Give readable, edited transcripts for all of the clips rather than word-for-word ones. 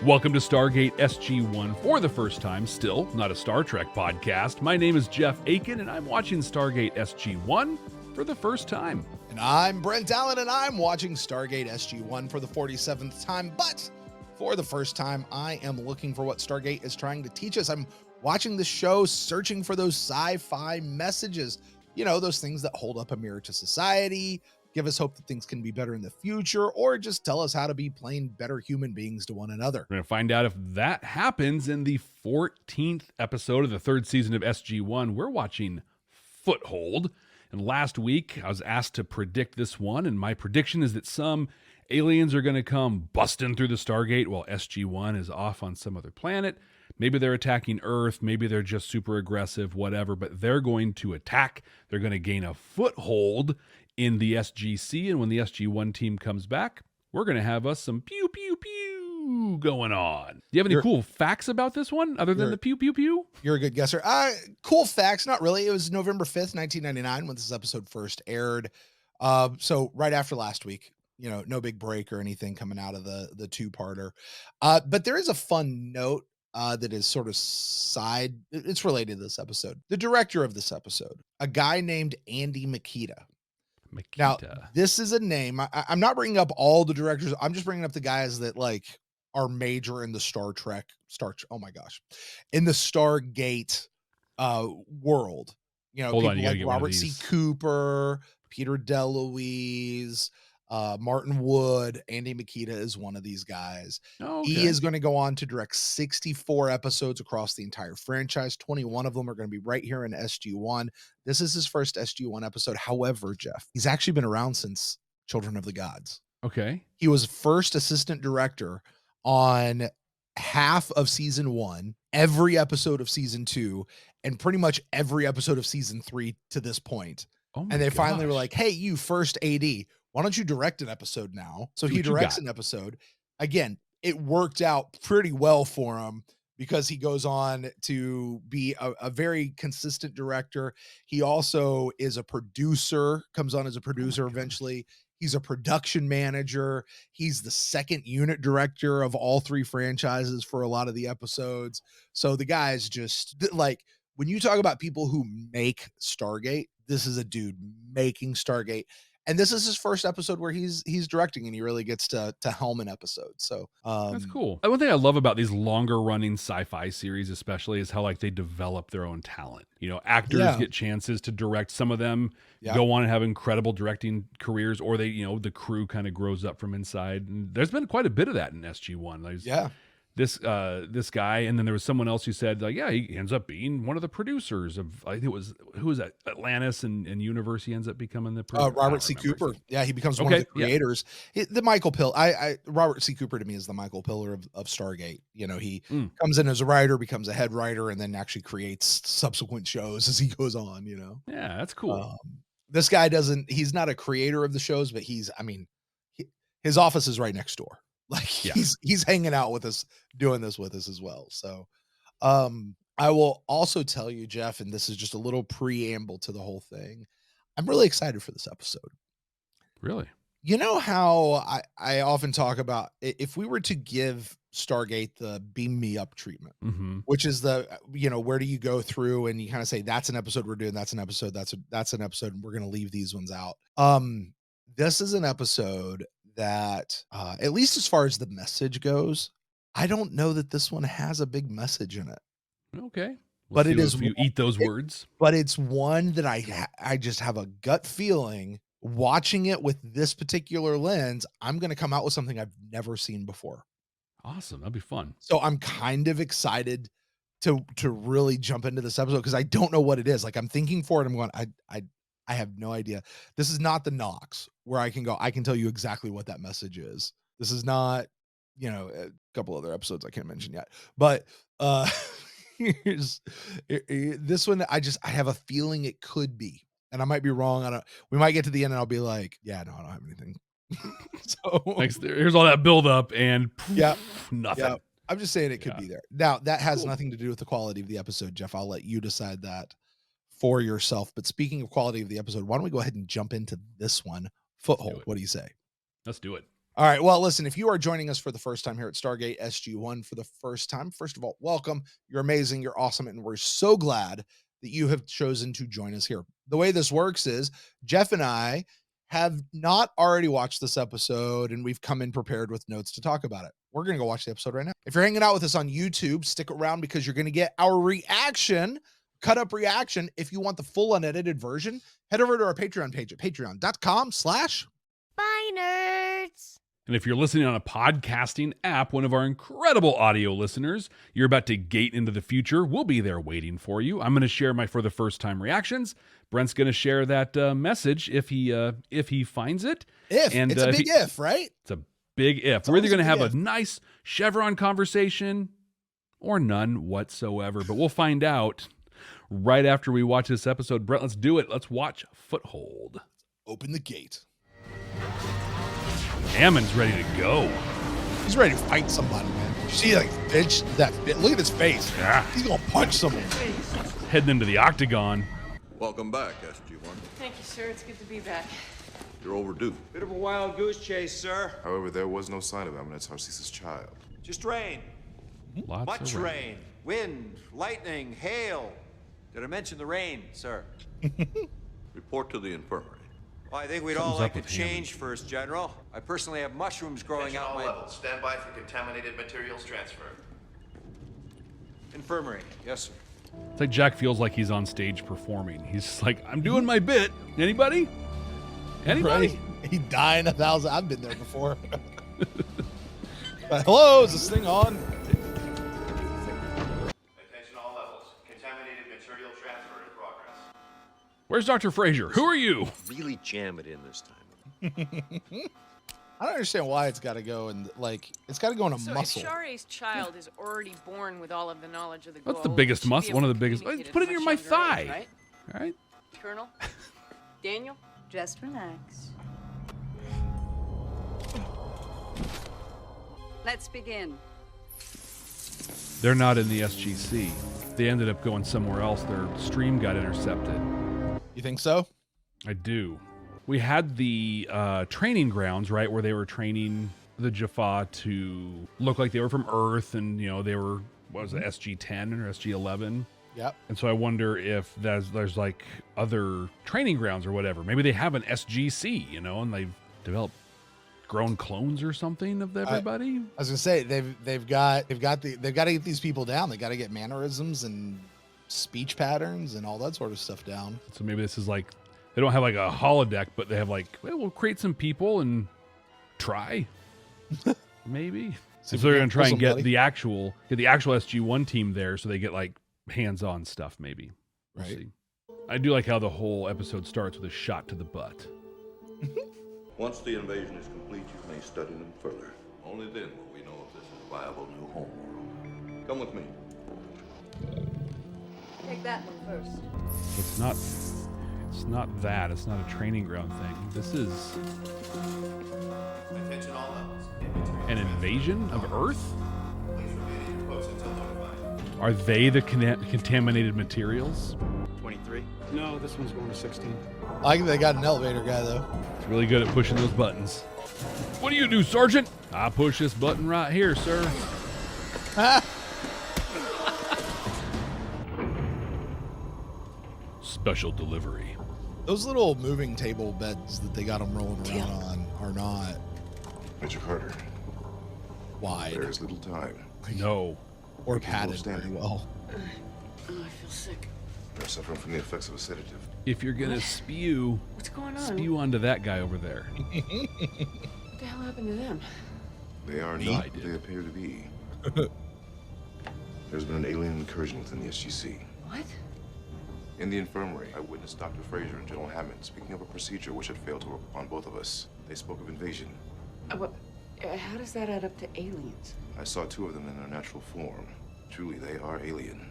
Welcome to Stargate SG1 for the first time, still not a Star Trek podcast. My name is Jeff Aiken, and I'm watching Stargate SG1 for the first time. And I'm Brent Allen, and I'm watching Stargate SG1 for the 47th time. But for the first time, I am looking for what Stargate is trying to teach us. I'm watching the show, searching for those sci-fi messages. You know, those things that hold up a mirror to society, give us hope that things can be better in the future, or just tell us how to be plain better human beings to one another. We're going to find out if that happens in the 14th episode of the third season of SG1. We're watching Foothold. And last week, I was asked to predict this one, and my prediction is that some aliens are going to come busting through the Stargate while SG1 is off on some other planet. Maybe they're attacking Earth, maybe they're just super aggressive, whatever, but they're going to attack. They're going to gain a foothold in the SGC, and when the SG1 team comes back, we're going to have us some pew, pew, pew going on. Do you have any cool facts about this one other than the pew, pew, pew? You're a good guesser. Cool facts, not really. It was November 5th, 1999 when this episode first aired. So right after last week, you know, no big break or anything coming out of the two-parter. But there is a fun note that is sort of it's related to this episode. The director of this episode, a guy named Andy Makita. Now, this is a name. I'm not bringing up all the directors. I'm just bringing up the guys that like are major in the in the Stargate world. You know, people like Robert C. Cooper, Peter DeLuise, Martin Wood. Andy Makita is one of these guys. Oh, okay. He is going to go on to direct 64 episodes across the entire franchise. 21 of them are going to be right here in SG1. This is his first SG1 episode. However, Jeff, he's actually been around since Children of the Gods. Okay. He was first assistant director on half of season 1, every episode of season 2, and pretty much every episode of season 3 to this point. Oh my and they finally were like, hey, you first AD, why don't you direct an episode now? So he directs an episode. Again, it worked out pretty well for him because he goes on to be a very consistent director. He also is a producer, comes on as a producer eventually. He's a production manager. He's the second unit director of all 3 franchises for a lot of the episodes. So the guy's just like, when you talk about people who make Stargate, this is a dude making Stargate. And this is his first episode where he's directing, and he really gets to helm an episode. So that's cool. One thing I love about these longer running sci-fi series, especially, is how like they develop their own talent. You know, actors get chances to direct. Some of them go on and have incredible directing careers, or they, you know, the crew kind of grows up from inside. And there's been quite a bit of that in SG1. This guy, and then there was someone else who said, like, yeah, he ends up being one of the producers of, I think it was, who was that? Atlantis and Universe. He ends up becoming the producer. Robert C. Cooper. Yeah, he becomes one of the creators. Yeah. The Michael Pill. Robert C. Cooper to me is the Michael Pillar of Stargate. You know, he comes in as a writer, becomes a head writer, and then actually creates subsequent shows as he goes on. You know. Yeah, that's cool. This guy he's not a creator of the shows, but his office is right next door. Like he's hanging out with us, doing this with us as well. So I will also tell you, Jeff, and this is just a little preamble to the whole thing, I'm really excited for this episode. Really? You know how I often talk about, if we were to give Stargate the beam me up treatment, which is where do you go through and you kind of say, that's an episode we're doing, that's an episode, that's an episode, and we're going to leave these ones out. This is an episode that, at least as far as the message goes, I don't know that this one has a big message in it. Okay. But it is, if you eat those words. But it's one that I just have a gut feeling, watching it with this particular lens, I'm going to come out with something I've never seen before. Awesome. That'd be fun. So I'm kind of excited to really jump into this episode because I don't know what it is. Like, I'm thinking for it. I'm going, I have no idea. This is not the Knox where I can tell you exactly what that message is. This is not, you know, a couple other episodes I can't mention yet, but here's this one. I have a feeling it could be, and I might be wrong. We might get to the end and I'll be like, yeah, no, I don't have anything. So here's all that build up and nothing. Yeah. I'm just saying it could be there. Now that has nothing to do with the quality of the episode, Jeff. I'll let you decide that for yourself. But speaking of quality of the episode, why don't we go ahead and jump into this one, Foothold? What do you say? Let's do it. All right. Well, listen, if you are joining us for the first time here at Stargate SG1 for the first time, first of all, welcome. You're amazing. You're awesome. And we're so glad that you have chosen to join us here. The way this works is Jeff and I have not already watched this episode, and we've come in prepared with notes to talk about it. We're going to go watch the episode right now. If you're hanging out with us on YouTube, stick around because you're going to get our reaction, cut up reaction. If you want the full unedited version, head over to our Patreon page at patreon.com/Bye Nerds. And if you're listening on a podcasting app, one of our incredible audio listeners, you're about to gate into the future. We'll be there waiting for you. I'm going to share my for the first time reactions. Brent's going to share that message if he finds it. It's a big if, right? It's a big if. We're either going to have a nice Chevron conversation or none whatsoever, but we'll find out right after we watch this episode. Brent, let's do it. Let's watch Foothold. Open the gate. Ammon's ready to go. He's ready to fight somebody, man. You see, like, bitch, look at his face. Yeah. He's gonna punch someone. Heading into the octagon. Welcome back, SG1. Thank you, sir. It's good to be back. You're overdue. Bit of a wild goose chase, sir. However, there was no sign of Eminence Narcissus' child. Just rain. Lots of rain. Wind, lightning, hail. Did I mention the rain, sir? Report to the infirmary. Well, I think we'd Something's all like up to with him. change first, General. I personally have mushrooms growing out my... levels. Stand by for contaminated materials transfer. Infirmary. Yes, sir. It's like Jack feels like he's on stage performing. He's just like, I'm doing my bit. Anybody? Anybody? Right? He dying 1,000. I've been there before. Hello, is this thing on? Attention all levels. Contaminated material transfer in progress. Where's Dr. Frazier? Who are you? Really jam it in this time. I don't understand why it's got to go and it's got to go in a So muscle. if Share's child is already born with all of the knowledge of the What's the gold, biggest it should muscle? be One of able the to biggest. communicate Put at it a near much my younger thigh. age, right? All right. Colonel? Daniel? Just relax. Let's begin. They're not in the SGC. They ended up going somewhere else. Their stream got intercepted. You think so? I do. We had the training grounds, right, where they were training the Jaffa to look like they were from Earth, and they were, what was it, SG-10 or SG-11? Yep. And so I wonder if there's like other training grounds or whatever. Maybe they have an SGC, and they've developed grown clones or something of everybody. I was gonna say they've got to get these people down. They got to get mannerisms and speech patterns and all that sort of stuff down. So maybe this is like, they don't have like a holodeck, but they have like, well, we'll create some people and try. Maybe. So they're going to try and get the actual SG1 team there so they get like hands-on stuff maybe. We'll Right. see. I do like how the whole episode starts with a shot to the butt. Once the invasion is complete, you may study them further. Only then will we know if this is a viable new homeworld. Come with me. Take that one first. It's not that. It's not a training ground thing. This is Attention all levels. an invasion of Earth? Please remain in your posts until notified. Are they the contaminated materials? 23. No, this one's going to 16. I like they got an elevator guy though. It's really good at pushing those buttons. What do you do, Sergeant? I push this button right here, sir. Special delivery. Those little moving table beds that they got them rolling around on are not Major Carter, wide there is little time. No. or padded very standing. well. Oh, I feel sick. You're suffering from the effects of a sedative. If you're gonna spew, What's going on? spew onto that guy over there. What the hell happened to them? They are Me? not what they appear to be. There's been an alien incursion within the SGC. What? In the infirmary, I witnessed Dr. Frazier and General Hammond speaking of a procedure which had failed to work upon both of us. They spoke of invasion. How does that add up to aliens? I saw two of them in their natural form. Truly, they are alien.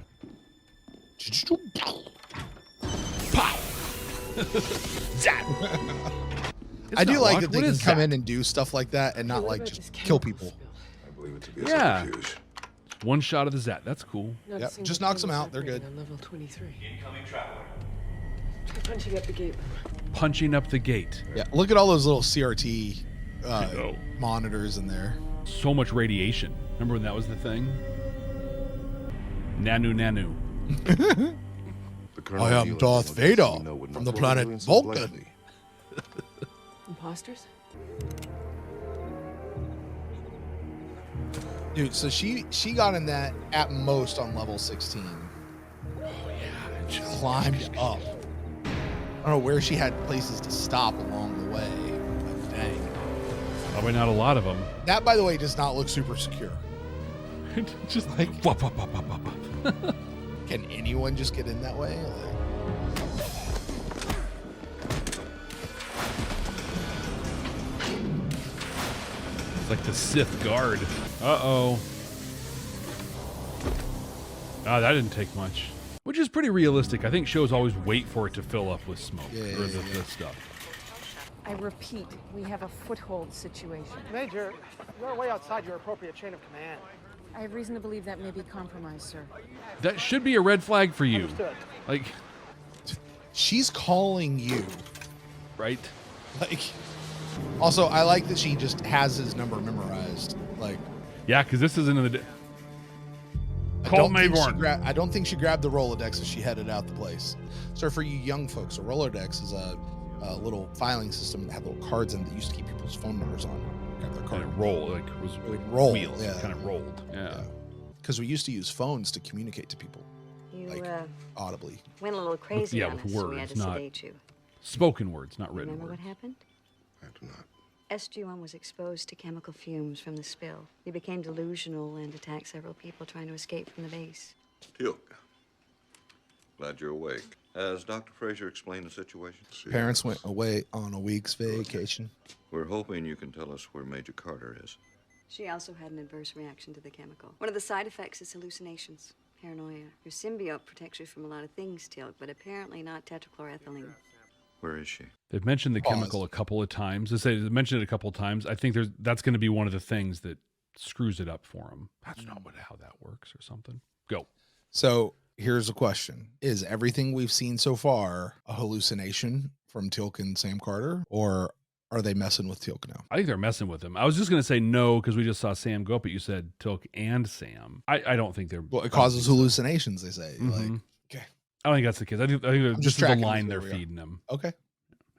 I do not like locked. that they What can is come that? in and do stuff like that and not What like about just this kill chemical people. spill? I believe it to be a Yeah. subterfuge. One shot of the Zat. That's cool. Not a Yep, single just knocks thing them was out. They're separated good. On level 23. Incoming traveler. Try punching up the gate. Punching up the gate. Yeah, look at all those little CRT monitors in there. So much radiation. Remember when that was the thing? Nanu. I am Darth Vader from the planet Vulcan. Imposters? Dude, so she got in that at most on level 16. Oh yeah, She climbed up. I don't know where she had places to stop along the way. But dang. Probably not a lot of them. That, by the way, does not look super secure. Just like wop, wop, wop, wop, wop, wop. Can anyone just get in that way? It's like the Sith guard. Uh-oh. Ah, that didn't take much. Which is pretty realistic. I think shows always wait for it to fill up with smoke or the stuff. I repeat, we have a foothold situation. Major, you're way outside your appropriate chain of command. I have reason to believe that may be compromised, sir. That should be a red flag for you. Understood. Like, she's calling you. right? Like, also, I like that she just has his number memorized. Like, yeah, because this isn't in the. I Call don't think she Mayborn. I don't think she grabbed the Rolodex as she headed out the place. So for you young folks, a Rolodex is a little filing system that had little cards in that used to keep people's phone numbers on. Grab their And card. it rolled, like it was It would roll, wheels. yeah. It kind of rolled. Yeah. Because we used to use phones to communicate to people, You like audibly. went a little crazy yeah, on with us, so we had words, to not sedate you. Spoken words, not written Remember words. what happened? I do not. SG1 was exposed to chemical fumes from the spill. He became delusional and attacked several people trying to escape from the base. Teal'c, glad you're awake. Has Dr. Fraser explained the situation? Parents went away on a week's vacation. We're hoping you can tell us where Major Carter is. She also had an adverse reaction to the chemical. One of the side effects is hallucinations, paranoia. Your symbiote protects you from a lot of things, Teal'c, but apparently not tetrachloroethylene. Where is she? They've mentioned the chemical a couple of times. They mentioned it a couple of times. I think that's going to be one of the things that screws it up for them. That's not how that works or something. Go. So here's a question. Is everything we've seen so far a hallucination from Teal'c and Sam Carter, or are they messing with Teal'c now? I think they're messing with him. I was just going to say no because we just saw Sam go up, but you said Teal'c and Sam. I don't think they're. Well, it causes hallucinations, they say. Mhm. Like, okay. I don't think that's the case. I think I'm this just is the tracking line with they're where we are. feeding him. Okay.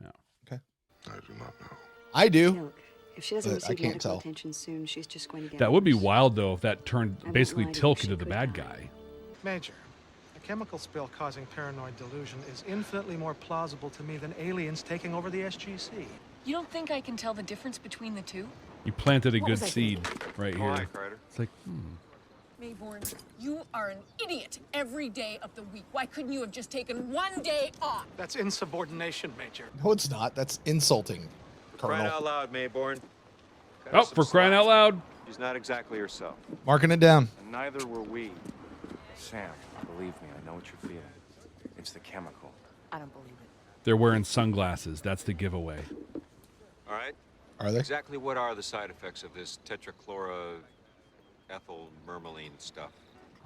Yeah. Okay. I do not know. I do. Teal'c, if she doesn't But I receive can't medical tell. attention soon, she's just going to get That would be worse. wild though if that turned won't basically lie to you, Teal'c she into the could bad die. guy. Major, a chemical spill causing paranoid delusion is infinitely more plausible to me than aliens taking over the SGC. You don't think I can tell the difference between the two? You planted a What good was I seed right All right, here. Carter. It's like, Mayborn, you are an idiot every day of the week. Why couldn't you have just taken one day off? That's insubordination, Major. No, it's not. That's insulting, Crying Colonel. out loud, Mayborn. Cut oh, her some for crying slack. out loud. She's not exactly herself. Marking it down. And neither were we. Sam, believe me, I know what you're feeling. It's the chemical. I don't believe it. They're wearing sunglasses. That's the giveaway. All right? Are they? Exactly what are the side effects of this tetrachloroethylmermaline stuff?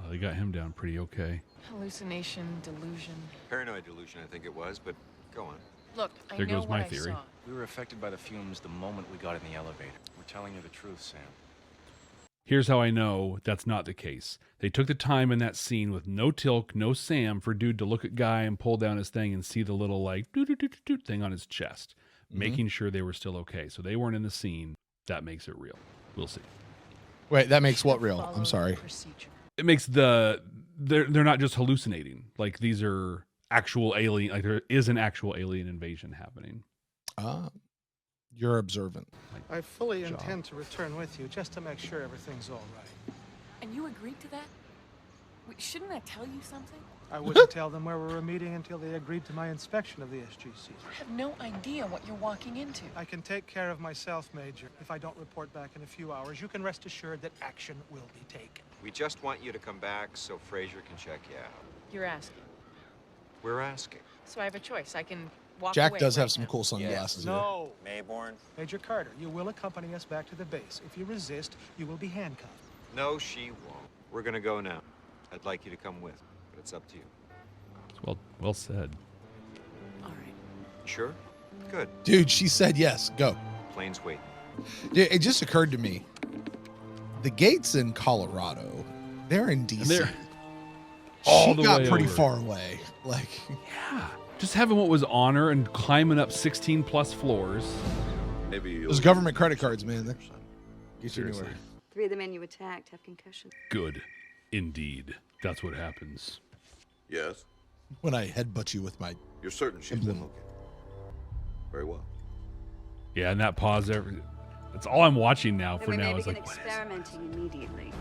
Oh, they got him down pretty okay. Hallucination, delusion. Paranoid delusion, I think it was, but go on. Look, I There know goes my what theory. I saw. We were affected by the fumes the moment we got in the elevator. We're telling you the truth, Sam. Here's how I know that's not the case. They took the time in that scene with no Teal'c, no Sam for dude to look at guy and pull down his thing and see the little like doot thing on his chest, making sure they were still okay. So they weren't in the scene. That makes it real. We'll see. Wait, that makes what real? Follow I'm sorry. the procedure. It makes they're not just hallucinating. Like these are actual alien. Like there is an actual alien invasion happening. You're observant. I fully Job. intend to return with you just to make sure everything's all right. And you agreed to that? Wait, shouldn't that tell you something? I wouldn't tell them where we were meeting until they agreed to my inspection of the SGC. I have no idea what you're walking into. I can take care of myself, Major. If I don't report back in a few hours, you can rest assured that action will be taken. We just want you to come back so Fraser can check you out. You're asking. We're asking. So I have a choice. I can walk Jack away does have right some now. cool sunglasses here. No. Mayborn? Major Carter, you will accompany us back to the base. If you resist, you will be handcuffed. No, she won't. We're gonna go now. I'd like you to come with, but it's up to you. Well said. All right. Sure? Good. Dude, she said yes. Go. Plane's waiting. It just occurred to me. The gates in Colorado, they're in DC. They're all the got way pretty over. far away. Like, yeah, just having what was honor and climbing up 16 plus floors. Maybe those government credit cards, man. They get you anywhere. 3 of the men you attacked have concussions. Good, indeed. That's what happens. Yes. When I headbutt you with my. You're certain she's been looking. Very well. Yeah, and that pause there. That's all I'm watching now. Then For we now, may is begin like, experimenting immediately.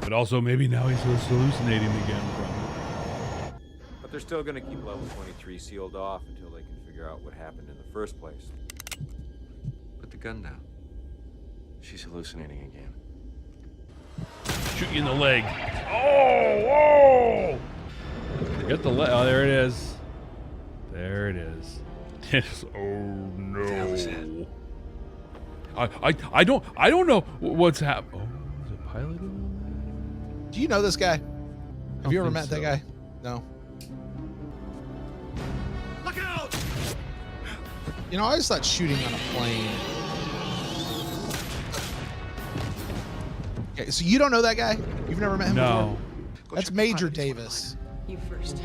but also maybe now he's hallucinating again from it. But they're still gonna keep level 23 sealed off until they can figure out what happened in the first place. Put the gun down. She's hallucinating again. Shoot you in the leg. Oh, get the leg. Oh, there it is. There it is. Yes. Oh no. I don't know what's happening. Oh, is it piloting? Do you know this guy? Have you ever met so. that guy? No. Look out! You know, I just thought shooting on a plane. Okay, so you don't know that guy? You've never met him No. before? That's Major Davis. You first.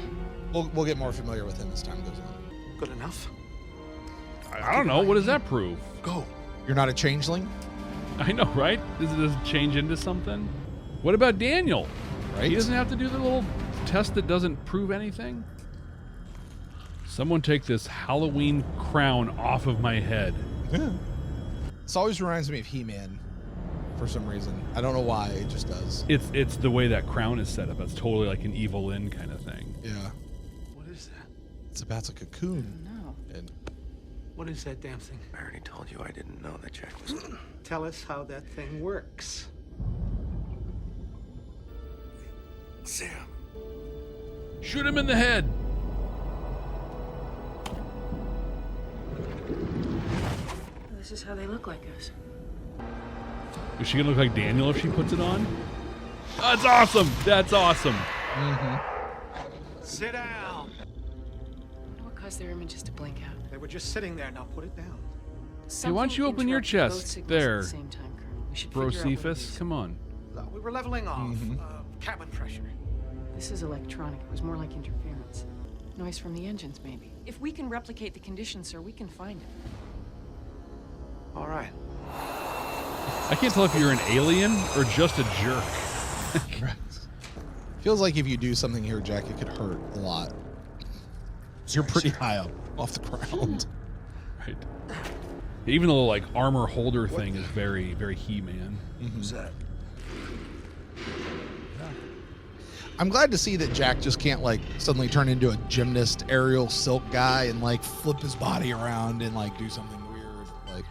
We'll get more familiar with him as time goes on. Good enough. I don't know. What does that prove? Go. You're not a changeling? I know, right? Does it change into something? What about Daniel? Right. He doesn't have to do the little test that doesn't prove anything? Someone take this Halloween crown off of my head. Yeah. This always reminds me of He-Man for some reason. I don't know why, it just does. It's the way that crown is set up. It's totally like an Evil Lyn kind of thing. Yeah. What is that? It's about a cocoon. No. And What is that damn thing? I already told you I didn't know that Jack was. Tell us how that thing works. Sam. Shoot him in the head. This is how they look like us. Is she gonna look like Daniel if she puts it on? That's awesome. That's awesome. Sit down. What caused their images to blink out? They were just sitting there. Now put it down. Hey, why don't you open your Something interrupted both chest signals there, at the same time, Colonel. We should figure out what it Brocephus? is. Come on. We were leveling off. Cabin pressure. This is electronic. It was more like interference. Noise from the engines, maybe. If we can replicate the conditions, sir, we can find it. All right. I can't tell if you're an alien or just a jerk. feels like if you do something here, Jack, it could hurt a lot. You're pretty high up off the ground. Right. Even the little like armor holder thing is very, very He-Man. Who's that? I'm glad to see that Jack just can't like suddenly turn into a gymnast aerial silk guy and like flip his body around and like do something weird. Like,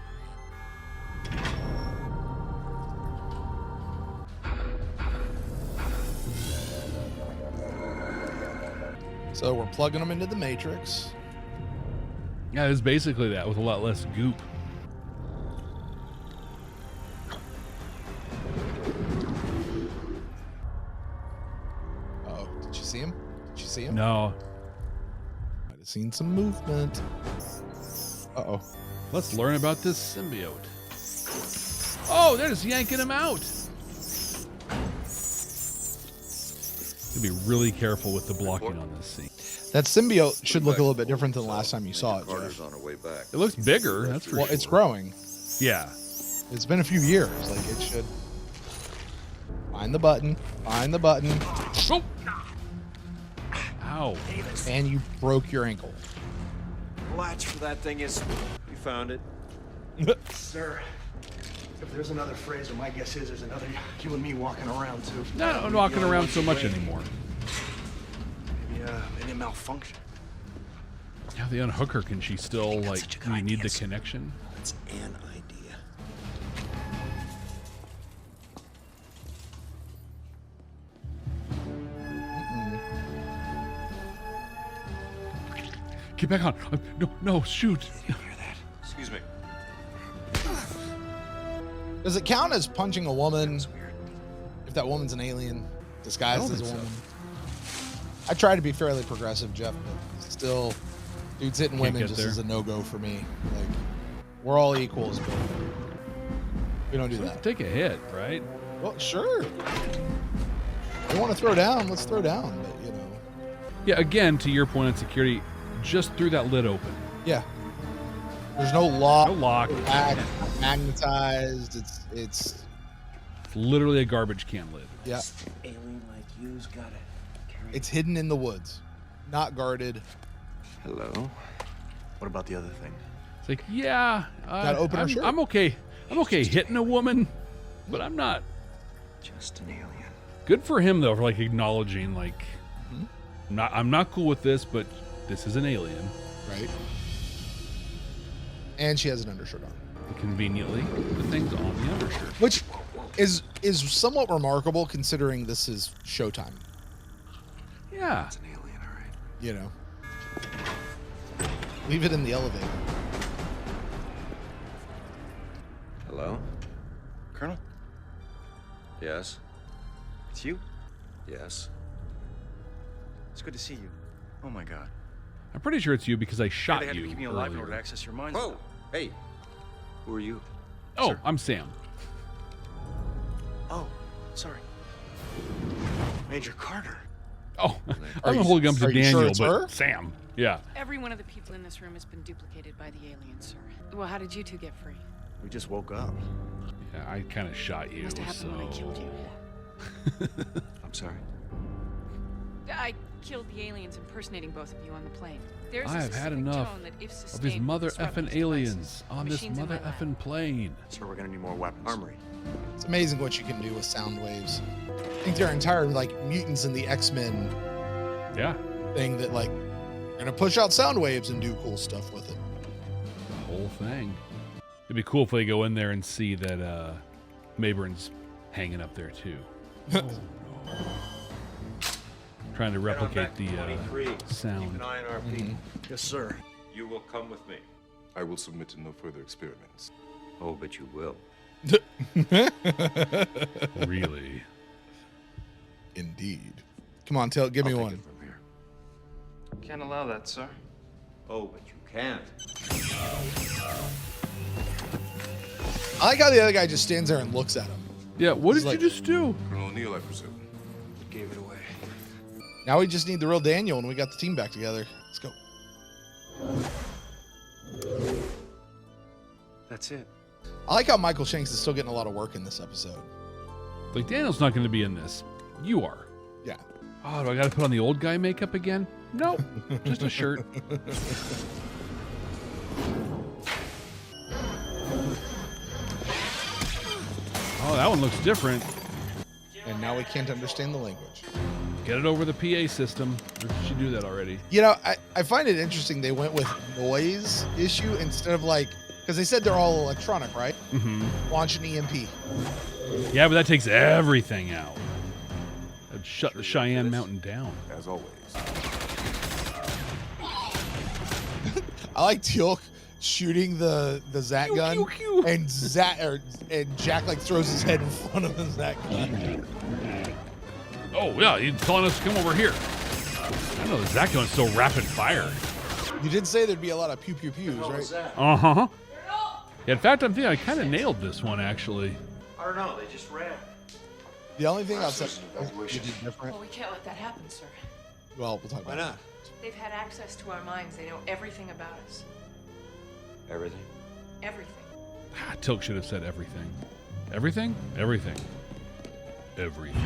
so we're plugging them into the Matrix. Yeah, it's basically that with a lot less goop. Oh, did you see him? Did you see him? No. Might have seen some movement. Uh-oh. Let's learn about this symbiote. Oh, they're just yanking him out. Be really careful with the blocking on this scene. That symbiote should look a little bit different than the last time you saw it, Jeff. on her way back. It looks bigger, that's for Well, sure. it's growing. Yeah. It's been a few years. Like, it should. Find the button. Find the button. Oh. Ow. And you broke your ankle. Latch for that thing is... You found it. Sir, if there's another Fraser, my guess is there's another you and me walking around too. Not I'm walking around so much anymore. Maybe a malfunction. Yeah, the unhook her. Can she still, like, do you need the connection? That's an idea. Get back on. No, shoot. Excuse me. Does it count as punching a woman if that woman's an alien disguised as a woman? I try to be fairly progressive, Jeff, but still, dudes hitting Can't women get just there. is a no-go for me. Like, we're all equals, but We don't do So that. take a hit, right? Well, sure. You want to throw down? Let's throw down. But Yeah. Again, to your point on security, just threw that lid open. Yeah. There's no lock. No lock. Magnetized. It's literally a garbage can lid. Yeah. Alien like you's got it. It's hidden in the woods, not guarded. Hello. What about the other thing? It's like, yeah, Gotta open her shirt. I'm okay. I'm okay hitting a woman, but I'm not. Just an alien. Good for him though, for like acknowledging, like, I'm not cool with this, but this is an alien, right? And she has an undershirt on. And conveniently, the thing's on the undershirt, which is somewhat remarkable considering this is Showtime. Yeah, It's an alien, all right. You know, leave it in the elevator. Hello? Colonel? Yes. It's you? Yes. It's good to see you. Oh my God. I'm pretty sure it's you because I shot They had to you keep me alive in order to earlier. access your mind. Whoa! Hey! Who are you? Oh, Sir. I'm Sam. Oh, sorry. Major Carter. Oh, Are I'm you- holding up to are you sure Daniel, it's but her? Sam. Yeah. Every one of the people in this room has been duplicated by the alien, sir. Well, how did you two get free? We just woke up. Yeah, I kind of shot you, Must have happened when I so- killed you. I'm sorry. I killed the aliens impersonating both of you on the plane. There's I a have had specific enough tone that if of these sustained, mother disrupt effing these aliens devices. on this Machines in mother my lab. effing plane. Sir, we're gonna need more weapons. Armory. It's amazing what you can do with sound waves. I think there are entire like mutants in the X-Men Yeah, thing that like are gonna push out sound waves and do cool stuff with it. the whole thing. It'd be cool if they go in there and see that Mayburn's hanging up there too. Trying to replicate the sound. Keep an eye on our people. Yes, sir. You will come with me. I will submit to no further experiments. Oh, but you will. Really? Indeed. Come on, Tail, give me I'll take one. it from here. Can't allow that, sir. Oh, but you can. I like how the other guy just stands there and looks at him. Yeah, what He's did like- you just do? Colonel O'Neill, I presume. Gave it away. Now we just need the real Daniel and we got the team back together. Let's go. That's it. I like how Michael Shanks is still getting a lot of work in this episode. Like, Daniel's not going to be in this. You are. Yeah. Oh, do I got to put on the old guy makeup again? Nope, just a shirt. Oh, that one looks different. And now we can't understand the language. Get it over the PA system. Or did she do that already? You know, I find it interesting they went with noise issue instead of like, because they said they're all electronic, right? Mm-hmm. Launch an EMP. Yeah, but that takes everything out. That'd shut the Cheyenne Mountain down. As always. I like Teal'c shooting the Zat gun, and and Jack like throws his head in front of the Zat gun. Oh, yeah, he's telling us to come over here. I know the Zat gun's so rapid fire. You did say there'd be a lot of pew pew pews, right? Uh-huh. Yeah, in fact, I'm thinking I kind of nailed this one, actually. I don't know, they just ran. The only thing I'll say you did different. Well, we can't let that happen, sir. Well, we'll talk about not? They've had access to our minds. They know everything about us. Everything? Everything. Teal'c should have said everything. Everything? Everything. Everything.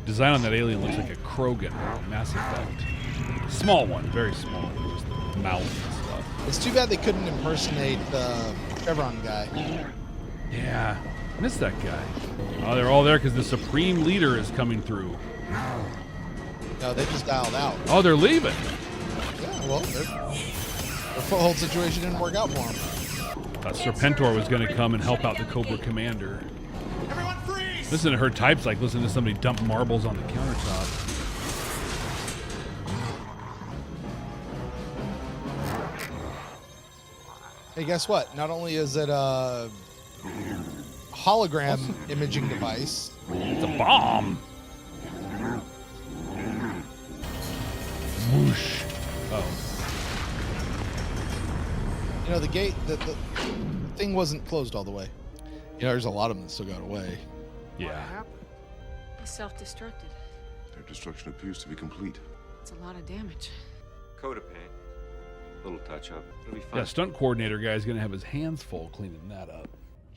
Design on that alien looks like a Krogan, Mass Effect. Small one, very small. Just the mouth and stuff. It's too bad they couldn't impersonate the Chevron guy. Yeah, miss that guy. Oh, they're all there because the Supreme Leader is coming through. No, they just dialed out. Oh, they're leaving. Yeah, well, their foothold situation didn't work out for them. Thought Serpentor was going to come and help out the Cobra Commander. Everyone freeze! Listen to her types like listen to somebody dump marbles on the countertop. Hey, guess what? Not only is it a hologram imaging device, it's a bomb. Whoosh. Oh. You know, the gate, the thing wasn't closed all the way. Yeah, there's a lot of them that still got away. Yeah. He self-destructed. Their destruction appears to be complete. It's a lot of damage. Coat of paint. Little touch-up. It'll be fun. Yeah, stunt coordinator guy's going to have his hands full cleaning that up.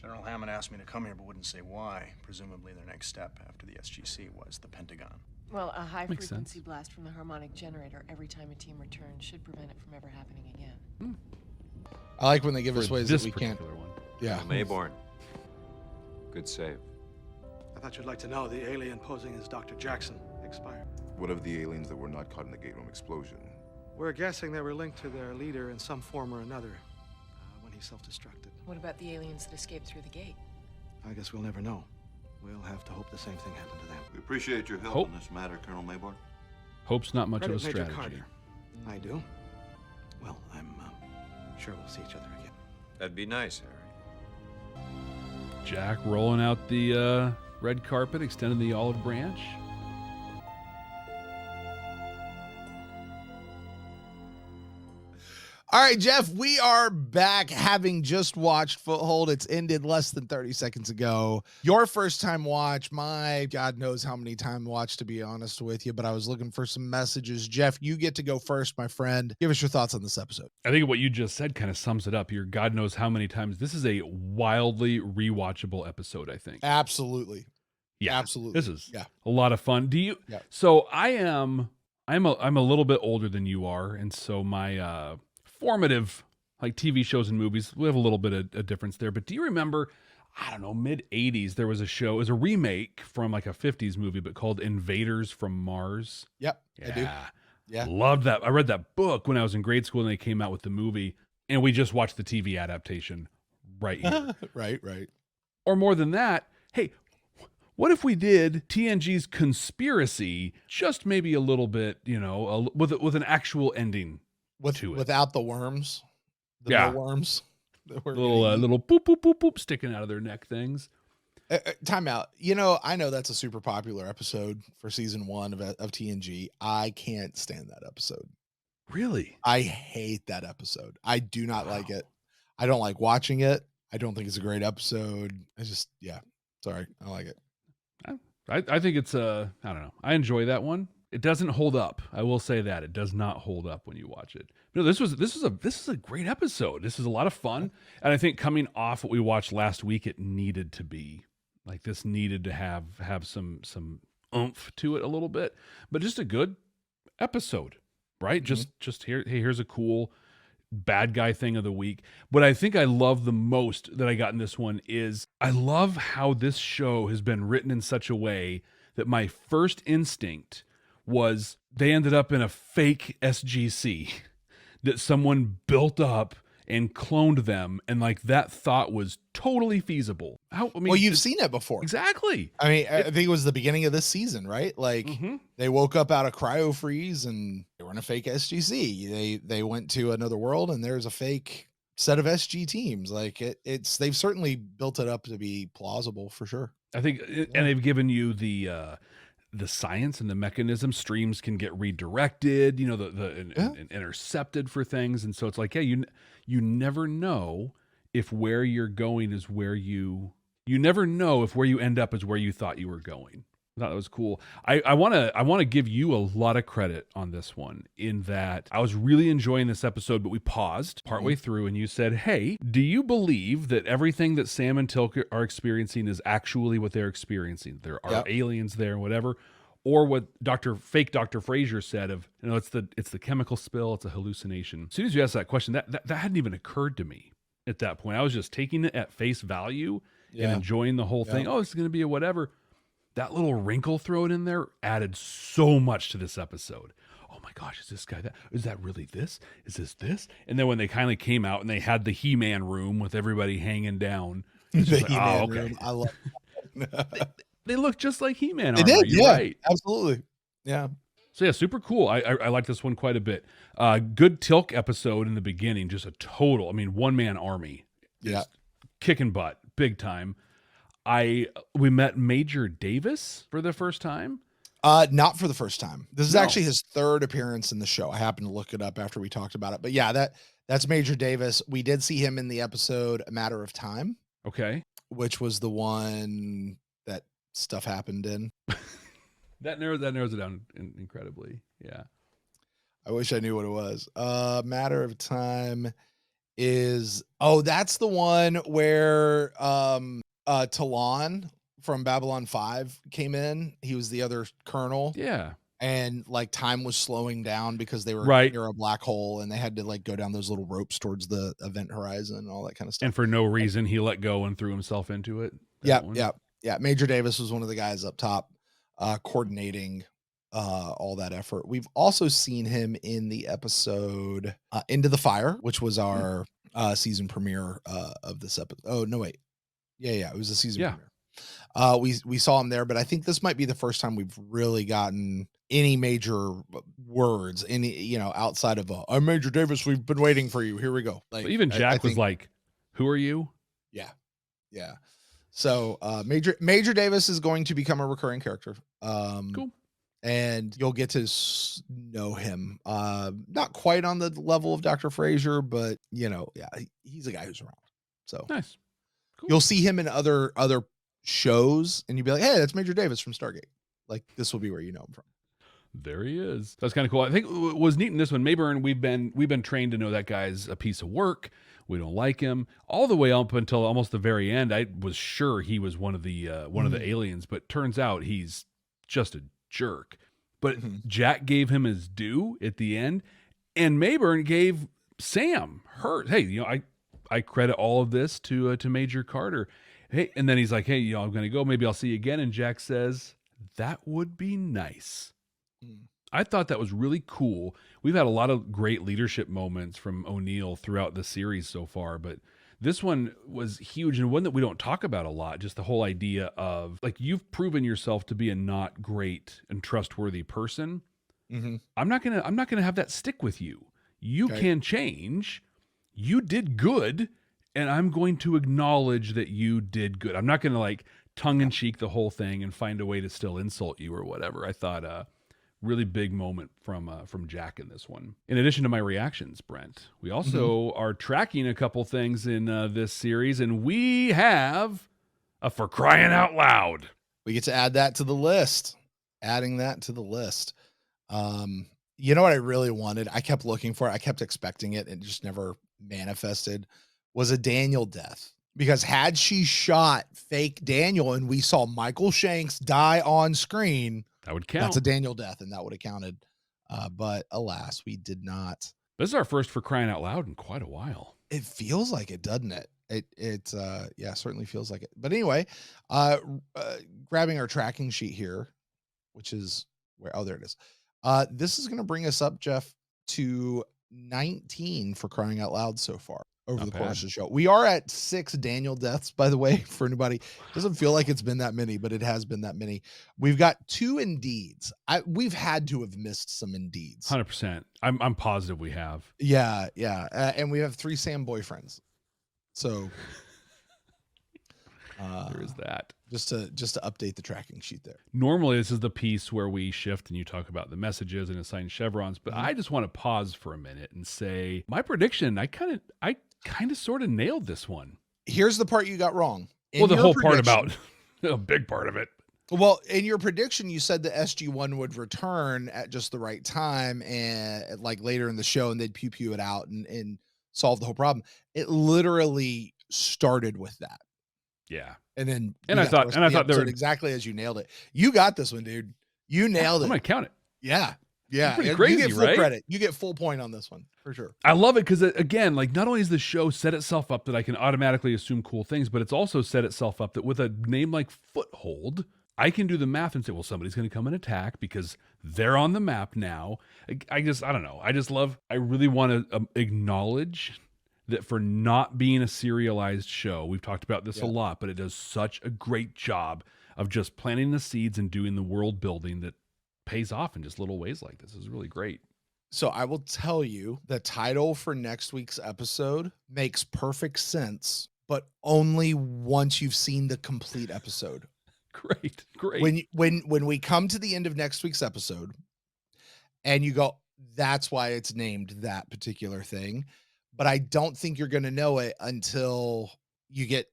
General Hammond asked me to come here, but wouldn't say why. Presumably their next step after the SGC was the Pentagon. Well, a Makes high-frequency sense. blast from the harmonic generator every time a team returns should prevent it from ever happening again. I like when they give us For ways this that we can't. particular one. Yeah. Mayborn. Good save. I thought you'd like to know the alien posing as Dr. Jackson expired. What of the aliens that were not caught in the gate room explosion? We're guessing they were linked to their leader in some form or another when he self-destructed. What about the aliens that escaped through the gate? I guess we'll never know. We'll have to hope the same thing happened to them. We appreciate your help Hope. in this matter, Colonel Mayborn. Hope's not much Credit of a Major strategy. Carter. I do. Well, I'm sure we'll see each other again. That'd be nice, Harry. Jack rolling out the red carpet, extending the olive branch. All right, Jeff, we are back having just watched Foothold. It's ended less than 30 seconds ago. Your first time watch, my God knows how many time watch, to be honest with you, but I was looking for some messages. Jeff, you get to go first, my friend. Give us your thoughts on this episode. I think what you just said kind of sums it up. Your God knows how many times. This is a wildly rewatchable episode, I think. Absolutely. Yeah, Absolutely. This is Yeah. a lot of fun. Do you? Yeah. So I'm a little bit older than you are, and so my formative like TV shows and movies, we have a little bit of a difference there. But do you remember? I don't know, mid 80s, there was a show, it was a remake from like a 50s movie, but called Invaders from Mars. Yep. Yeah. I do. Yeah. Loved that. I read that book when I was in grade school and they came out with the movie, and we just watched the TV adaptation right here. Right. Or more than that, hey, what if we did TNG's Conspiracy just maybe a little bit, with an actual ending to it? Without the worms. The Yeah. worms. Little boop, boop, boop, boop sticking out of their neck things. Time out. I know that's a super popular episode for season 1 of TNG. I can't stand that episode. Really? I hate that episode. I do not like it. I don't like watching it. I don't think it's a great episode. Sorry. I like it. I think it's I don't know. I enjoy that one. It doesn't hold up. I will say that it does not hold up when you watch it. No, this is a great episode. This is a lot of fun, and I think coming off what we watched last week, it needed to be like this. Needed to have some oomph to it a little bit, but just a good episode, right? Mm-hmm. Just here. Hey, here's a cool bad guy thing of the week. What I think I love the most that I got in this one is I love how this show has been written in such a way that my first instinct was they ended up in a fake SGC that someone built up and cloned them, and like that thought was totally feasible. Well, you've seen it before. Exactly. I mean, I think it was the beginning of this season, right? Like they woke up out of cryo freeze and they were in a fake SGC. They went to another world and there's a fake set of SG teams. Like they've certainly built it up to be plausible for sure. I think, and they've given you the science and the mechanism. Streams can get redirected, and intercepted for things. And so it's like, yeah, you never know if where you're going is where you never know if where you end up is where you thought you were going. I thought that was cool. I want to give you a lot of credit on this one in that I was really enjoying this episode, but we paused partway through and you said, hey, do you believe that everything that Sam and Tilk are experiencing is actually what they're experiencing? There are aliens there and whatever. Or what fake Dr. Fraser said of, it's the chemical spill, it's a hallucination. As soon as you asked that question, that hadn't even occurred to me at that point. I was just taking it at face value and enjoying the whole thing. Oh, this is going to be a whatever. That little wrinkle thrown in there added so much to this episode. Oh my gosh, is this guy that? Is that really this? Is this? And then when they kindly came out and they had the He-Man room with everybody hanging down. It's just like, oh, okay. Room. I love that. They look just like He-Man. They armor. did, You're right. Absolutely. Yeah. So yeah, super cool. I like this one quite a bit. Good Tilk episode in the beginning, just a total, one-man army. Yeah. Kicking butt, big time. We met Major Davis for the first time. Not for the first time. This is actually his third appearance in the show. I happened to look it up after we talked about it. But yeah, that's Major Davis. We did see him in the episode A Matter of Time. Okay. which was the one that stuff happened in. That narrows it down incredibly. Yeah. I wish I knew what it was. Matter of Time is, that's the one where Talon from Babylon 5 came in. He was the other colonel. Yeah. And like time was slowing down because they were near a black hole and they had to like go down those little ropes towards the event horizon and all that kind of stuff. And for no reason, he let go and threw himself into it. Yeah. Major Davis was one of the guys up top coordinating all that effort. We've also seen him in the episode Into the Fire, which was our season premiere of this episode. Oh, no, wait. Yeah, it was a season premiere. We saw him there, but I think this might be the first time we've really gotten any major words, outside of I'm Major Davis, we've been waiting for you. Here we go. Like even Jack was like, who are you? Yeah. So Major Davis is going to become a recurring character. Cool. And you'll get to know him. Not quite on the level of Dr. Frasier, but he's a guy who's around. So nice. Cool. You'll see him in other shows and you'll be like, hey, that's Major Davis from Stargate. Like this will be where you know him from. There he is. That's kind of cool. I think what was neat in this one, Mayburn, we've been trained to know that guy's a piece of work. We don't like him all the way up until almost the very end. I was sure he was one of the aliens, but turns out he's just a jerk. But Jack gave him his due at the end, and Mayburn gave Sam her. Hey, I credit all of this to Major Carter. Hey, and then he's like, hey, I'm going to go. Maybe I'll see you again. And Jack says, that would be nice. I thought that was really cool. We've had a lot of great leadership moments from O'Neill throughout the series so far, but this one was huge and one that we don't talk about a lot. Just the whole idea of like, you've proven yourself to be a not great and trustworthy person. Mm-hmm. I'm not gonna have that stick with you. You can change. You did good, and I'm going to acknowledge that you did good. I'm not gonna like tongue in cheek the whole thing and find a way to still insult you or whatever. I thought really big moment from Jack in this one. In addition to my reactions, Brent, we also are tracking a couple things in this series, and we have a For Crying Out Loud. We get to add that to the list. Adding that to the list. You know what I really wanted? I kept looking for it. I kept expecting it. And it just never manifested. Was a Daniel death. Because had she shot fake Daniel and we saw Michael Shanks die on screen, that would count. That's a Daniel death, and that would have counted. But alas, we did not. This is our first For Crying Out Loud in quite a while. It feels like it, doesn't it? It certainly feels like it. But anyway, grabbing our tracking sheet here, which is where, there it is. This is going to bring us up, Jeff, to 19 For Crying Out Loud so far over the course of the show. We are at 6 Daniel deaths, by the way, for anybody. Doesn't feel like it's been that many, but it has been that many. We've got 2 Indeeds. We've had to have missed some Indeeds. 100%. I'm positive we have. Yeah. And we have 3 Sam boyfriends. So there is that. Just to update the tracking sheet there. Normally, this is the piece where we shift and you talk about the messages and assign chevrons, but I just want to pause for a minute and say my prediction. I kind of sort of nailed this one. Here's the part you got wrong. The whole part about a big part of it. Well, in your prediction, you said the SG1 would return at just the right time and like later in the show, and they'd pew it out and solve the whole problem. It literally started with that. Yeah. And then I thought they were exactly as you nailed it. You got this one, dude. You nailed it. I'm gonna count it. Yeah. It's pretty crazy, you get full right? credit. You get full point on this one for sure. I love it because again, like not only does the show set itself up that I can automatically assume cool things, but it's also set itself up that with a name like Foothold, I can do the math and say, well, somebody's going to come and attack because they're on the map now. I don't know. I really want to acknowledge that for not being a serialized show, we've talked about this a lot, but it does such a great job of just planting the seeds and doing the world building that pays off in just little ways like this. Is really great. So I will tell you the title for next week's episode makes perfect sense, but only once you've seen the complete episode. Great. When we come to the end of next week's episode and you go, that's why it's named that particular thing. But I don't think you're going to know it until you get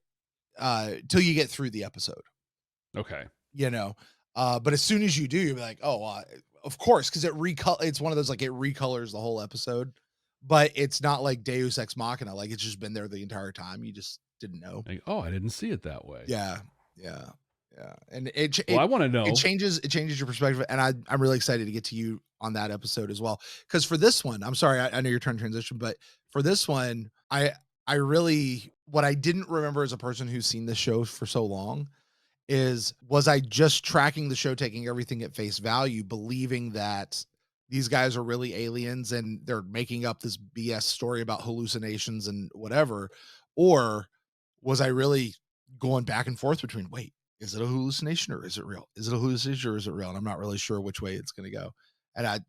till you get through the episode. Okay. But as soon as you do, you'll be like, oh, of course, because it's one of those, like, it recolors the whole episode, but it's not like Deus Ex Machina, like it's just been there the entire time. You just didn't know. Like, oh, I didn't see it that way. Yeah. And I want to know. It changes your perspective, and I'm really excited to get to you on that episode as well. Because for this one, I'm sorry, I know you're trying to transition, but for this one, I really, what I didn't remember as a person who's seen this show for so long was I just tracking the show, taking everything at face value, believing that these guys are really aliens and they're making up this BS story about hallucinations and whatever, or was I really going back and forth between, wait, is it a hallucination or is it real? Is it a hallucination or is it real? And I'm not really sure which way it's going to go. And I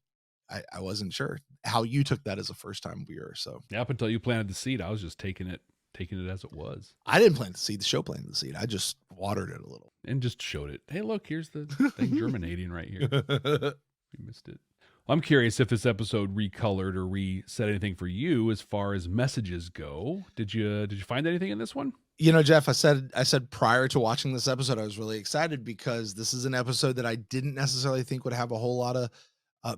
wasn't sure how you took that as a first time viewer. So yeah, up until you planted the seed, I was just taking it as it was. I didn't plant the seed. The show planted the seed. I just watered it a little and just showed it. Hey, look, here's the thing germinating right here. We missed it. Well, I'm curious if this episode recolored or reset anything for you as far as messages go. Did you find anything in this one? Jeff, I said prior to watching this episode, I was really excited because this is an episode that I didn't necessarily think would have a whole lot of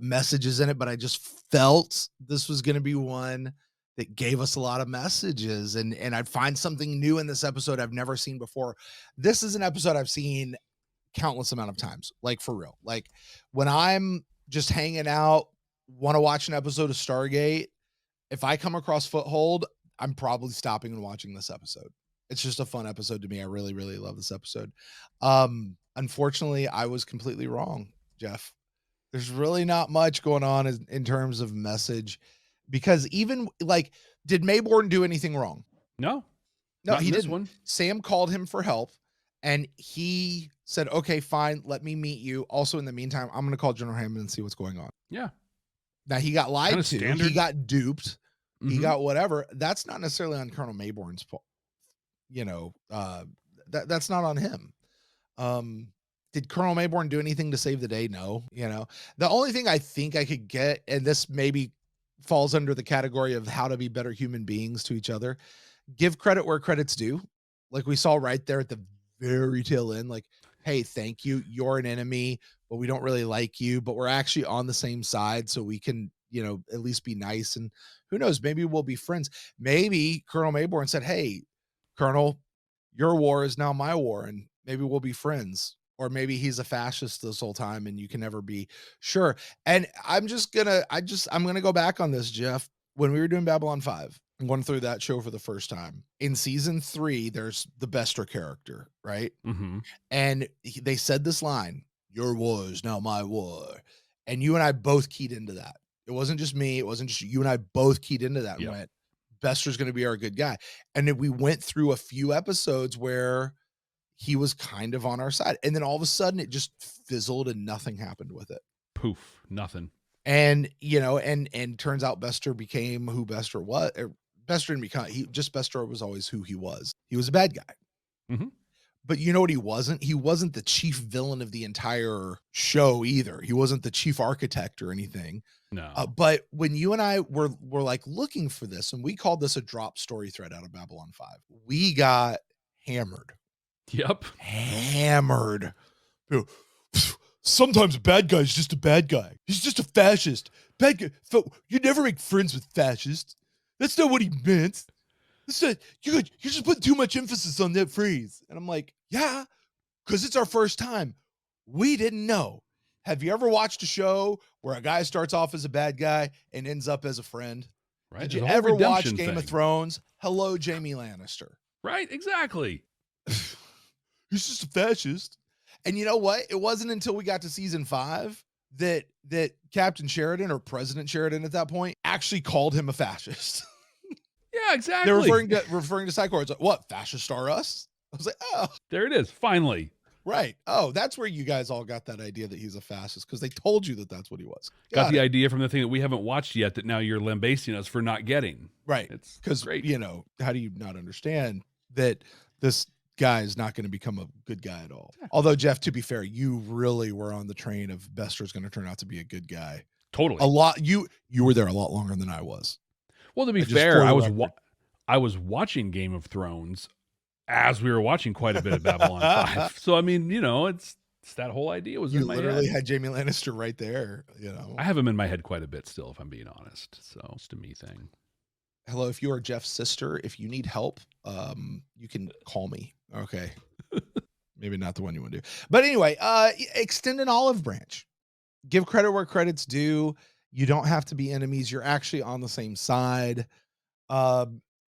messages in it, but I just felt this was going to be one that gave us a lot of messages, and I'd find something new in this episode I've never seen before. This is an episode I've seen countless amount of times, like for real. Like when I'm just hanging out, want to watch an episode of Stargate, if I come across Foothold, I'm probably stopping and watching this episode. It's just a fun episode to me. I really, really love this episode. Unfortunately, I was completely wrong, Jeff. There's really not much going on in terms of message, because even like, did Mayborn do anything wrong? No, he didn't. One. Sam called him for help and he said, okay, fine, let me meet you. Also, in the meantime, I'm going to call General Hammond and see what's going on. Yeah. Now he got lied to. Standard. He got duped. Mm-hmm. He got whatever. That's not necessarily on Colonel Mayborn's fault. That's not on him. Did Colonel Mayborn do anything to save the day? No. The only thing I think I could get, and this maybe falls under the category of how to be better human beings to each other, give credit where credit's due. Like we saw right there at the very tail end, like, hey, thank you. You're an enemy, but we don't really like you, but we're actually on the same side. So we can, at least be nice. And who knows, maybe we'll be friends. Maybe Colonel Mayborn said, hey, Colonel, your war is now my war, and maybe we'll be friends. Or maybe he's a fascist this whole time and you can never be sure. And I'm going to go back on this, Jeff. When we were doing Babylon 5, I'm going through that show for the first time. In season 3, there's the Bester character, right? Mm-hmm. And they said this line, your war is now my war. And you and I both keyed into that. It wasn't just me. It wasn't just you and I both keyed into that and went, Bester's going to be our good guy. And then we went through a few episodes where he was kind of on our side. And then all of a sudden it just fizzled and nothing happened with it. Poof, nothing. And, and turns out Bester became who Bester was. Bester didn't become, Bester was always who he was. He was a bad guy. Mm-hmm. But you know what he wasn't? He wasn't the chief villain of the entire show either. He wasn't the chief architect or anything. No. But when you and I were like looking for this, and we called this a drop story thread out of Babylon 5, we got hammered. Yep. Hammered. Sometimes a bad guy is just a bad guy. He's just a fascist. Bad guy. You never make friends with fascists. That's not what he meant. You're just putting too much emphasis on that phrase. And I'm like, yeah, because it's our first time. We didn't know. Have you ever watched a show where a guy starts off as a bad guy and ends up as a friend? Right. Did you ever watch Game of Thrones? Hello, Jaime Lannister. Right, exactly. He's just a fascist. And you know what? It wasn't until we got to season 5 that Captain Sheridan, or President Sheridan at that point, actually called him a fascist. Yeah, exactly. They're referring to Psycho. It's like, what? Fascists are us? I was like, oh. There it is. Finally. Right. Oh, that's where you guys all got that idea that he's a fascist, because they told you that that's what he was. Got the idea from the thing that we haven't watched yet that now you're lambasting us for not getting. Right. It's because, how do you not understand that this guy is not going to become a good guy at all? Yeah. Although, Jeff, to be fair, you really were on the train of Bester's going to turn out to be a good guy. Totally. A lot. You were there a lot longer than I was. Well, to be fair, I was watching Game of Thrones as we were watching quite a bit of Babylon 5. So, I mean, it's that whole idea was in my head. You literally had Jamie Lannister right there, I have him in my head quite a bit still, if I'm being honest. So it's a me thing. Hello, if you are Jeff's sister, if you need help, you can call me. Okay. Maybe not the one you want to do. But anyway, extend an olive branch. Give credit where credit's due. You don't have to be enemies. You're actually on the same side.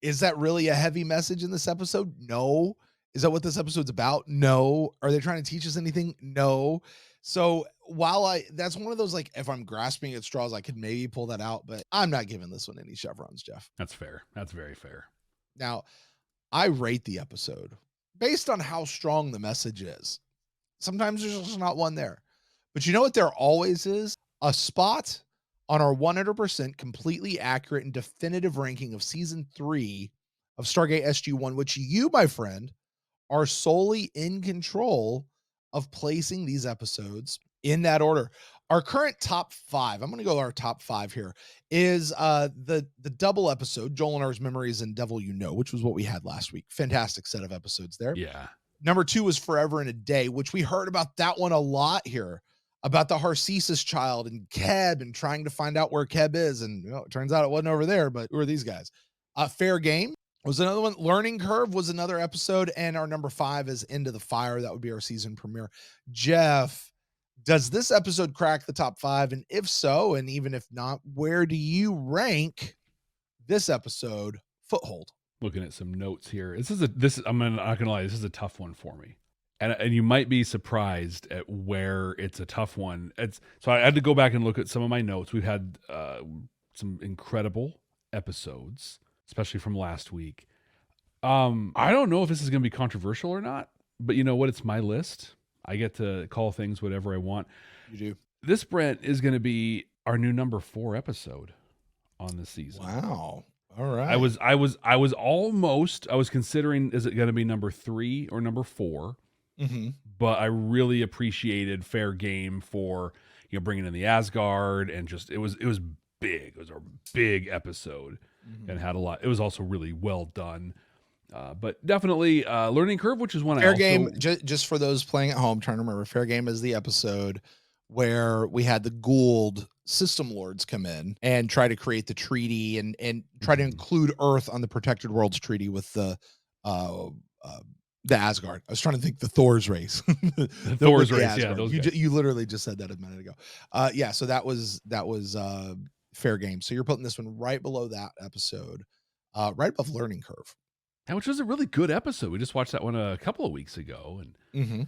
Is that really a heavy message in this episode? No. Is that what this episode's about? No. Are they trying to teach us anything? No. So while that's one of those, like, if I'm grasping at straws, I could maybe pull that out, but I'm not giving this one any chevrons, Jeff. That's fair. That's very fair. Now, I rate the episode based on how strong the message is. Sometimes there's just not one there. But you know what there always is? A spot on our 100% completely accurate and definitive ranking of season 3 of Stargate SG1, which you, my friend, are solely in control of placing these episodes in that order. Our current top 5, I'm going to go our top 5 here, is the double episode, Joel and R's Memories and Devil You Know, which was what we had last week. Fantastic set of episodes there. Yeah. Number 2 was Forever in a Day, which we heard about that one a lot here, about the Harcesis child and Keb and trying to find out where Keb is. And it turns out it wasn't over there, but who are these guys? Fair Game was another one. Learning Curve was another episode. And our number 5 is Into the Fire. That would be our season premiere. Jeff, does this episode crack the top 5? And if so, and even if not, where do you rank this episode, Foothold? Looking at some notes here. I'm not gonna lie, this is a tough one for me. And you might be surprised at where it's a tough one. So I had to go back and look at some of my notes. We've had some incredible episodes, especially from last week. I don't know if this is going to be controversial or not, but you know what? It's my list. I get to call things whatever I want. You do. This, Brent, is going to be our new number 4 episode on this season. Wow. All right. I was considering, is it going to be number 3 or number 4? Mm-hmm. But I really appreciated Fair Game for bringing in the Asgard, and just it was big. It was a big episode, and had a lot. It was also really well done. But definitely Learning Curve, which is one Fair Game. Just for those playing at home, trying to remember, Fair Game is the episode where we had the Gould system lords come in and try to create the treaty and try to include Earth on the Protected Worlds Treaty with the Asgard. I was trying to think the Thor's race. the Thor's race, yeah. You literally just said that a minute ago. Yeah, so that was Fair Game. So you're putting this one right below that episode, right above Learning Curve. Yeah, which was a really good episode. We just watched that one a couple of weeks ago and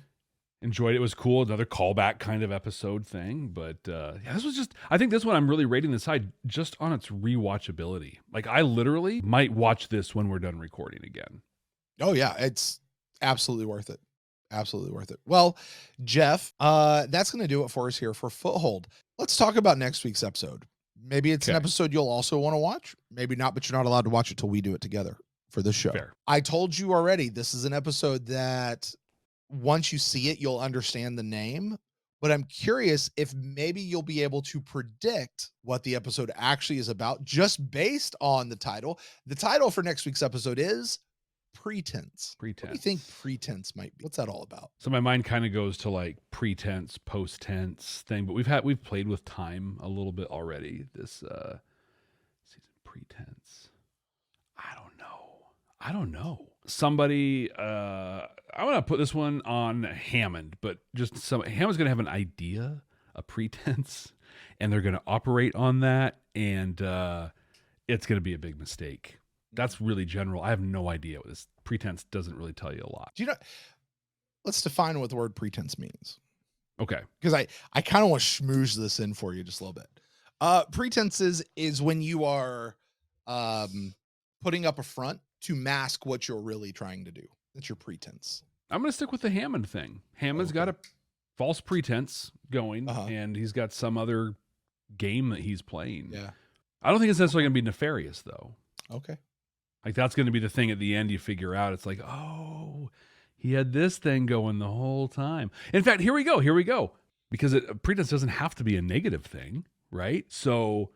enjoyed it. It was cool. Another callback kind of episode thing. But yeah, this was just, I think this one I'm really rating this high just on its rewatchability. Like, I literally might watch this when we're done recording again. Oh, yeah. It's absolutely worth it. Absolutely worth it. Well, Jeff, that's going to do it for us here for Foothold. Let's talk about next week's episode. Maybe it's an episode you'll also want to watch. Maybe not, but you're not allowed to watch it till we do it together for this show. Fair. I told you already, this is an episode that once you see it, you'll understand the name. But I'm curious if maybe you'll be able to predict what the episode actually is about just based on the title. The title for next week's episode is Pretense. What do you think pretense might be? What's that all about? So my mind kind of goes to like pretense, post tense thing, but we've played with time a little bit already. This season, pretense. I don't know. Somebody, I want to put this one on Hammond, but Hammond's going to have an idea, a pretense, and they're going to operate on that, and it's going to be a big mistake. That's really general. I have no idea what this pretense doesn't really tell you a lot. Do you know? Let's define what the word pretense means. Okay. Because I kind of want to schmooze this in for you just a little bit. Pretenses is when you are putting up a front to mask what you're really trying to do. That's your pretense. I'm going to stick with the Hammond thing. Hammond's got a false pretense going, and he's got some other game that he's playing. Yeah. I don't think it's necessarily going to be nefarious, though. Okay. Like, that's going to be the thing at the end you figure out. It's like, oh, he had this thing going the whole time. In fact, here we go. Because pretense doesn't have to be a negative thing, right? So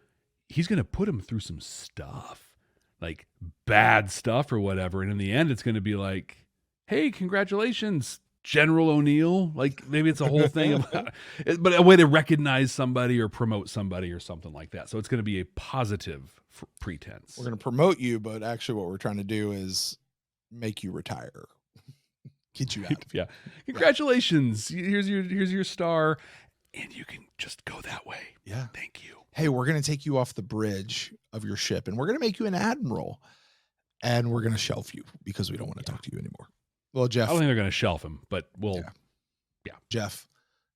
he's going to put him through some stuff, like bad stuff or whatever. And in the end, it's going to be like, hey, congratulations, General O'Neill. Like maybe it's a whole thing about it, but a way to recognize somebody or promote somebody or something like that. So it's going to be a positive pretense. We're going to promote you, but actually what we're trying to do is make you retire. Get you out. Yeah. Congratulations. Here's your star. And you can just go that way. Yeah. Thank you. Hey, we're going to take you off the bridge of your ship and we're going to make you an admiral. And we're going to shelf you because we don't want to talk to you anymore. Well, Jeff. I don't think they're going to shelf him, but we'll. Yeah. Jeff,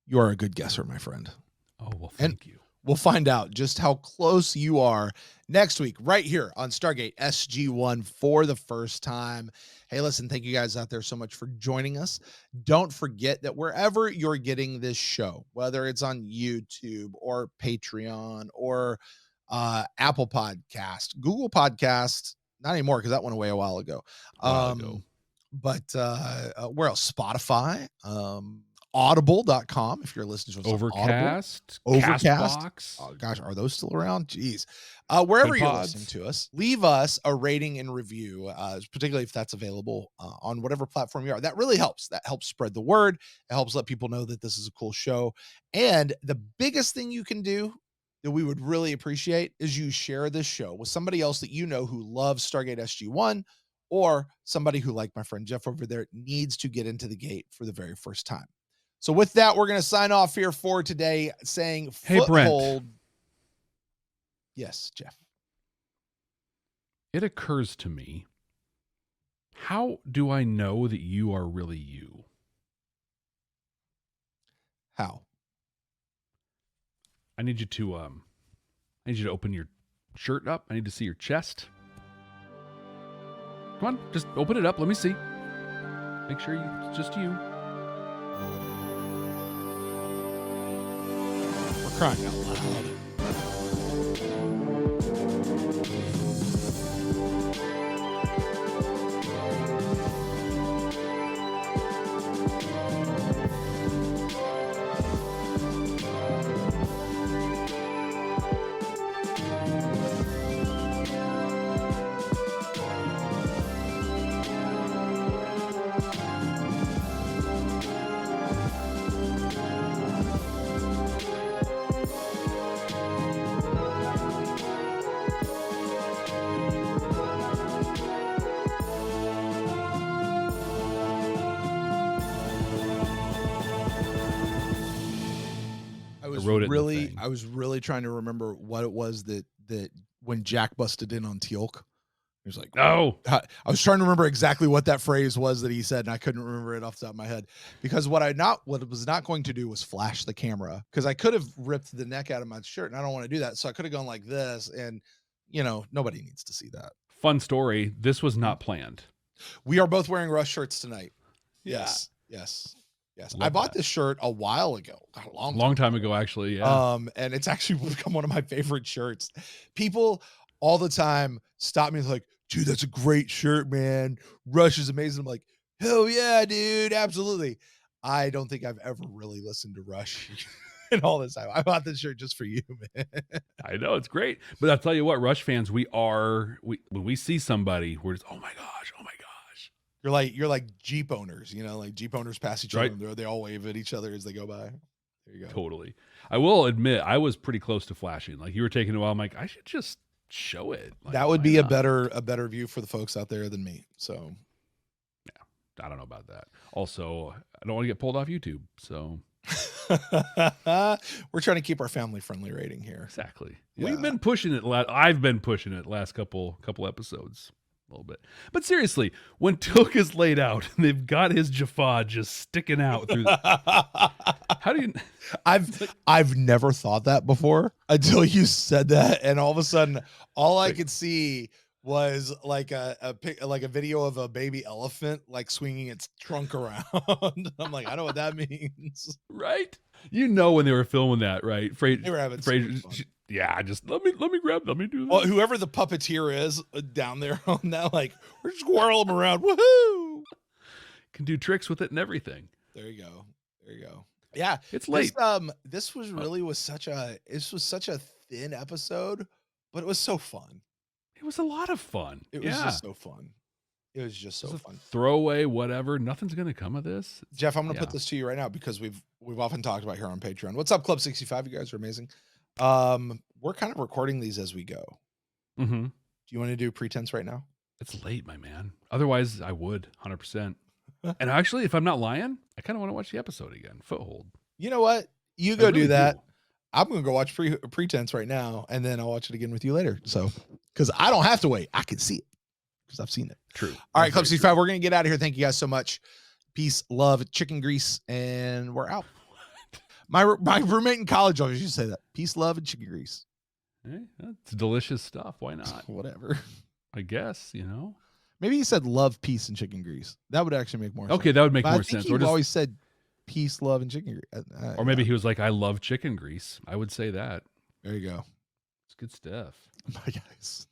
you are a good guesser, my friend. Oh, well, thank you. We'll find out just how close you are next week, right here on Stargate SG1 for the first time. Hey, listen, thank you guys out there so much for joining us. Don't forget that wherever you're getting this show, whether it's on YouTube or Patreon or Apple Podcast, Google Podcast, not anymore because that went away a while ago. But where else? Spotify, audible.com if you're listening to us Overcast, Castbox. Oh gosh, are those still around? Jeez. Wherever you're listening to us, leave us a rating and review, particularly if that's available on whatever platform you are. That really helps. That helps spread the word. It helps let people know that this is a cool show. And the biggest thing you can do that we would really appreciate is you share this show with somebody else that you know who loves Stargate SG1, or somebody who, like my friend Jeff over there, needs to get into the gate for the very first time. So with that, we're going to sign off here for today saying, hey, Foothold. Brent. Yes, Jeff. It occurs to me, how do I know that you are really you? How? I need you to open your shirt up. I need to see your chest. Come on, just open it up. Let me see. Make sure it's just you. We're crying out loud. I was really trying to remember what it was that when Jack busted in on Teal'c, he was like, "No." I was trying to remember exactly what that phrase was that he said, and I couldn't remember it off the top of my head because what it was not going to do was flash the camera because I could have ripped the neck out of my shirt, and I don't want to do that. So I could have gone like this, and nobody needs to see that. Fun story. This was not planned. We are both wearing Rush shirts tonight. Yeah. Yes. I bought this shirt a while ago, a long time ago, actually. Yeah. And it's actually become one of my favorite shirts. People all the time stop me and like, dude, that's a great shirt, man. Rush is amazing. I'm like, hell yeah, dude. Absolutely. I don't think I've ever really listened to Rush in all this time. I bought this shirt just for you, man. I know it's great. But I'll tell you what, Rush fans, when we see somebody, we're just, oh my gosh. You're like Jeep owners, like Jeep owners pass each other. They all wave at each other as they go by. There you go. Totally. I will admit, I was pretty close to flashing. Like you were taking a while. I'm like, I should just show it. Like, that would be a better view for the folks out there than me. So, yeah, I don't know about that. Also, I don't want to get pulled off YouTube. So, we're trying to keep our family friendly rating here. Exactly. Yeah. We've been pushing it. I've been pushing it last couple episodes. A little bit, but seriously, when Teal'c is laid out and they've got his Jaffa just sticking out through how do you I've never thought that before until you said that, and all of a sudden all I could see was like a video of a baby elephant like swinging its trunk around. I'm like, I know what that means, right? When they were filming that, right? They were having yeah, just let me do that. Well, whoever the puppeteer is down there on that, like, we're just whirl them around. Woohoo! Can do tricks with it and everything. There you go. Yeah, it's late. This was such a thin episode, but it was so fun. It was a lot of fun. It was just so fun. It was just so fun. Throwaway, whatever. Nothing's going to come of this. Jeff, I'm going to put this to you right now because we've often talked about here on Patreon. What's up, Club 65? You guys are amazing. We're kind of recording these as we go. Mm-hmm. Do you want to do pretense right now? It's late, my man. Otherwise, I would 100%. And actually, if I'm not lying, I kind of want to watch the episode again. Foothold. You know what? You go do that. I'm going to go watch pretense right now, and then I'll watch it again with you later. So, because I don't have to wait. I can see it because I've seen it. True. All right, Club 65, we're going to get out of here. Thank you guys so much. Peace, love, chicken grease, and we're out. My roommate in college always used to say that. Peace, love, and chicken grease. Hey, that's delicious stuff. Why not? Whatever. I guess, you know. Maybe he said love, peace, and chicken grease. That would actually make more sense. Okay, that would make But more I think sense. He Or just, always said peace, love, and chicken grease. or maybe he was like, I love chicken grease. I would say that. There you go. It's good stuff. Bye, guys.